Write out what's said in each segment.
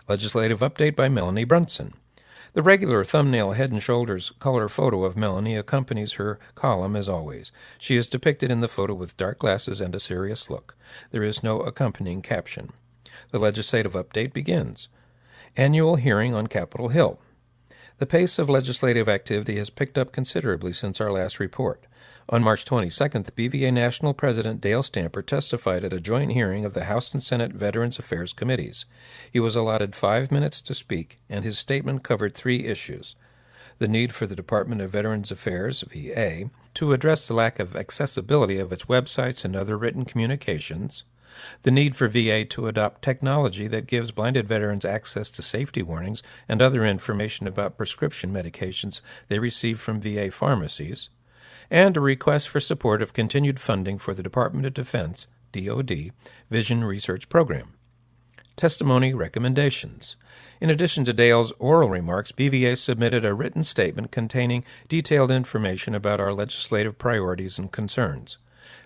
Legislative update by Melanie Brunson. The regular thumbnail head and shoulders color photo of Melanie accompanies her column as always. She is depicted in the photo with dark glasses and a serious look. There is no accompanying caption. The legislative update begins. Annual hearing on Capitol Hill. The pace of legislative activity has picked up considerably since our last report. On March 22nd, BVA National President Dale Stamper testified at a joint hearing of the House and Senate Veterans Affairs Committees. He was allotted 5 minutes to speak, and his statement covered 3 issues. The need for the Department of Veterans Affairs, VA, to address the lack of accessibility of its websites and other written communications, the need for VA to adopt technology that gives blinded veterans access to safety warnings and other information about prescription medications they receive from VA pharmacies, and a request for support of continued funding for the Department of Defense, DoD, Vision Research Program. Testimony recommendations. In addition to Dale's oral remarks, BVA submitted a written statement containing detailed information about our legislative priorities and concerns.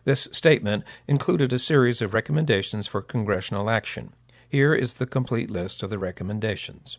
This statement included a series of recommendations for congressional action. Here is the complete list of the recommendations.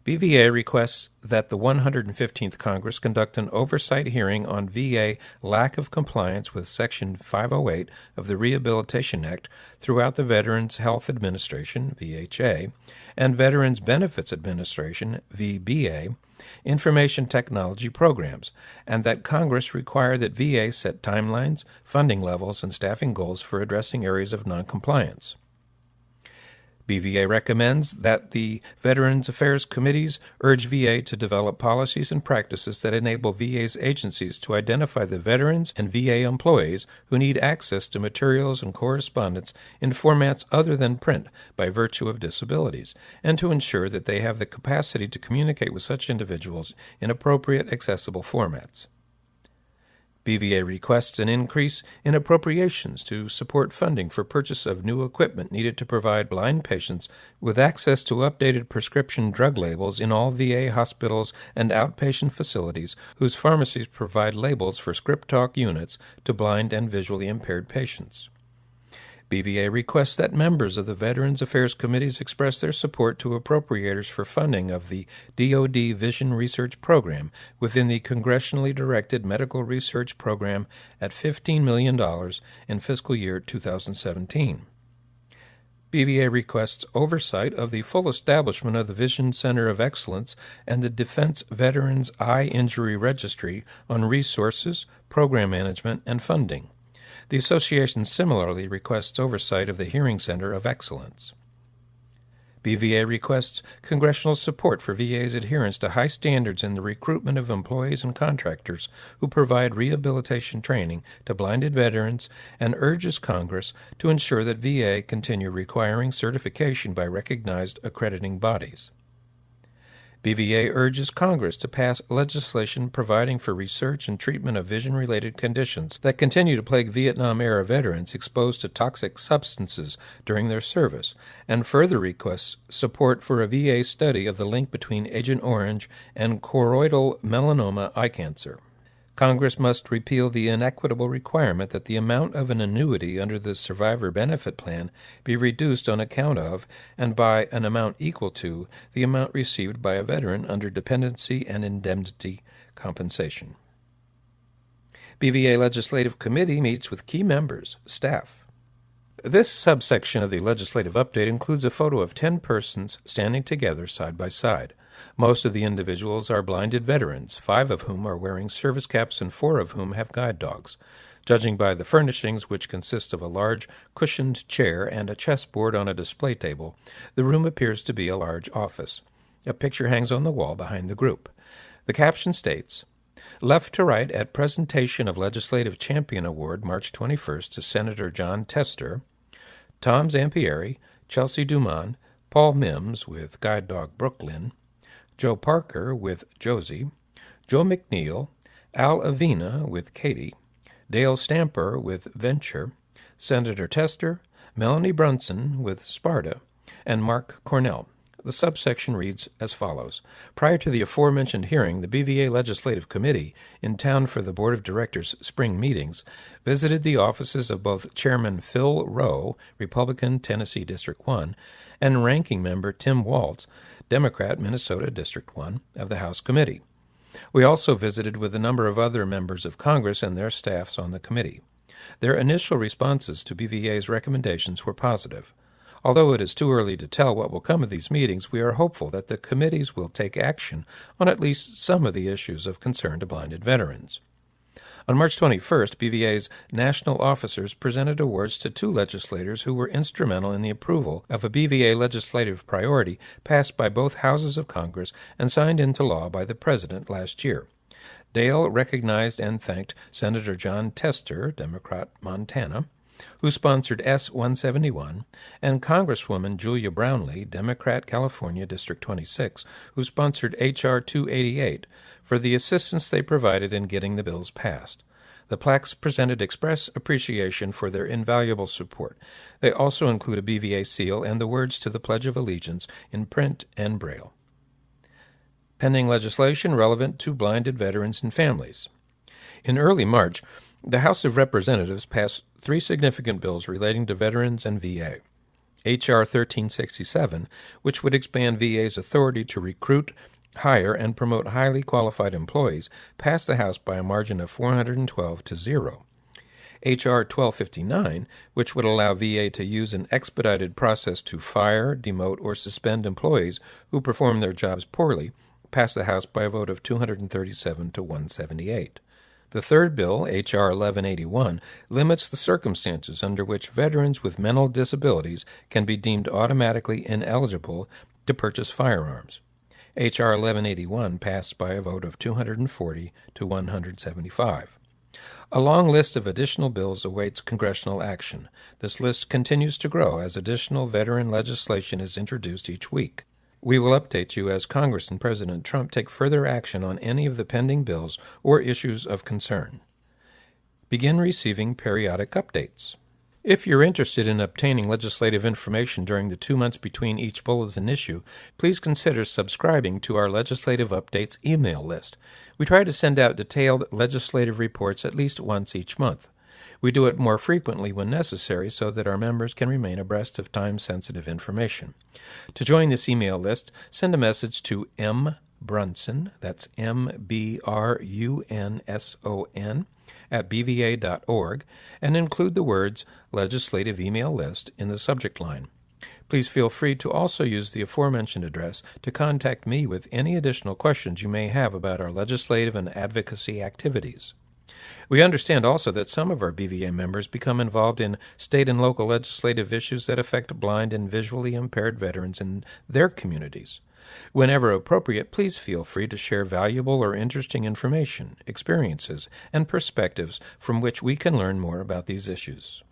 BVA requests that the 115th Congress conduct an oversight hearing on VA lack of compliance with Section 508 of the Rehabilitation Act throughout the Veterans Health Administration, VHA, and Veterans Benefits Administration, VBA, information technology programs, and that Congress require that VA set timelines, funding levels, and staffing goals for addressing areas of noncompliance. BVA recommends that the Veterans Affairs Committees urge VA to develop policies and practices that enable VA's agencies to identify the veterans and VA employees who need access to materials and correspondence in formats other than print by virtue of disabilities, and to ensure that they have the capacity to communicate with such individuals in appropriate, accessible formats. BVA requests an increase in appropriations to support funding for purchase of new equipment needed to provide blind patients with access to updated prescription drug labels in all VA hospitals and outpatient facilities whose pharmacies provide labels for script talk units to blind and visually impaired patients. BVA requests that members of the Veterans Affairs Committees express their support to appropriators for funding of the DoD Vision Research Program within the congressionally directed Medical Research Program at $15 million in fiscal year 2017. BVA requests oversight of the full establishment of the Vision Center of Excellence and the Defense Veterans Eye Injury Registry on resources, program management, and funding. The Association similarly requests oversight of the Hearing Center of Excellence. BVA requests congressional support for VA's adherence to high standards in the recruitment of employees and contractors who provide rehabilitation training to blinded veterans and urges Congress to ensure that VA continue requiring certification by recognized accrediting bodies. BVA urges Congress to pass legislation providing for research and treatment of vision-related conditions that continue to plague Vietnam-era veterans exposed to toxic substances during their service, and further requests support for a VA study of the link between Agent Orange and choroidal melanoma eye cancer. Congress must repeal the inequitable requirement that the amount of an annuity under the Survivor Benefit Plan be reduced on account of and by an amount equal to the amount received by a veteran under dependency and indemnity compensation. BVA Legislative Committee meets with key members, staff. This subsection of the legislative update includes a photo of 10 persons standing together side by side. Most of the individuals are blinded veterans, 5 of whom are wearing service caps and 4 of whom have guide dogs. Judging by the furnishings, which consist of a large cushioned chair and a chessboard on a display table, the room appears to be a large office. A picture hangs on the wall behind the group. The caption states, "Left to right at presentation of Legislative Champion Award March 21st to Senator John Tester, Tom Zampieri, Chelsea Dumont, Paul Mims with Guide Dog Brooklyn, Joe Parker with Josie, Joe McNeil, Al Avina with Katie, Dale Stamper with Venture, Senator Tester, Melanie Brunson with Sparta, and Mark Cornell." The subsection reads as follows. Prior to the aforementioned hearing, the BVA Legislative Committee, in town for the Board of Directors' spring meetings, visited the offices of both Chairman Phil Rowe, Republican, Tennessee District 1, and Ranking Member Tim Waltz, Democrat, Minnesota District 1, of the House Committee. We also visited with a number of other members of Congress and their staffs on the committee. Their initial responses to BVA's recommendations were positive. Although it is too early to tell what will come of these meetings, we are hopeful that the committees will take action on at least some of the issues of concern to blinded veterans. On March 21st, BVA's national officers presented awards to 2 legislators who were instrumental in the approval of a BVA legislative priority passed by both houses of Congress and signed into law by the President last year. Dale recognized and thanked Senator John Tester, Democrat, Montana, who sponsored S-171, and Congresswoman Julia Brownlee, Democrat, California, District 26, who sponsored H.R. 288, for the assistance they provided in getting the bills passed. The plaques presented express appreciation for their invaluable support. They also include a BVA seal and the words to the Pledge of Allegiance in print and Braille. Pending legislation relevant to blinded veterans and families. In early March, the House of Representatives passed 3 significant bills relating to veterans and VA. H.R. 1367, which would expand VA's authority to recruit, hire, and promote highly qualified employees, passed the House by a margin of 412 to 0. H.R. 1259, which would allow VA to use an expedited process to fire, demote, or suspend employees who perform their jobs poorly, passed the House by a vote of 237 to 178. The third bill, H.R. 1181, limits the circumstances under which veterans with mental disabilities can be deemed automatically ineligible to purchase firearms. H.R. 1181 passed by a vote of 240 to 175. A long list of additional bills awaits congressional action. This list continues to grow as additional veteran legislation is introduced each week. We will update you as Congress and President Trump take further action on any of the pending bills or issues of concern. Begin receiving periodic updates. If you're interested in obtaining legislative information during the 2 months between each bulletin issue, please consider subscribing to our Legislative Updates email list. We try to send out detailed legislative reports at least once each month. We do it more frequently when necessary so that our members can remain abreast of time-sensitive information. To join this email list, send a message to M. Brunson, that's MBRUNSON, at bva.org, and include the words Legislative Email List in the subject line. Please feel free to also use the aforementioned address to contact me with any additional questions you may have about our legislative and advocacy activities. We understand also that some of our BVA members become involved in state and local legislative issues that affect blind and visually impaired veterans in their communities. Whenever appropriate, please feel free to share valuable or interesting information, experiences, and perspectives from which we can learn more about these issues.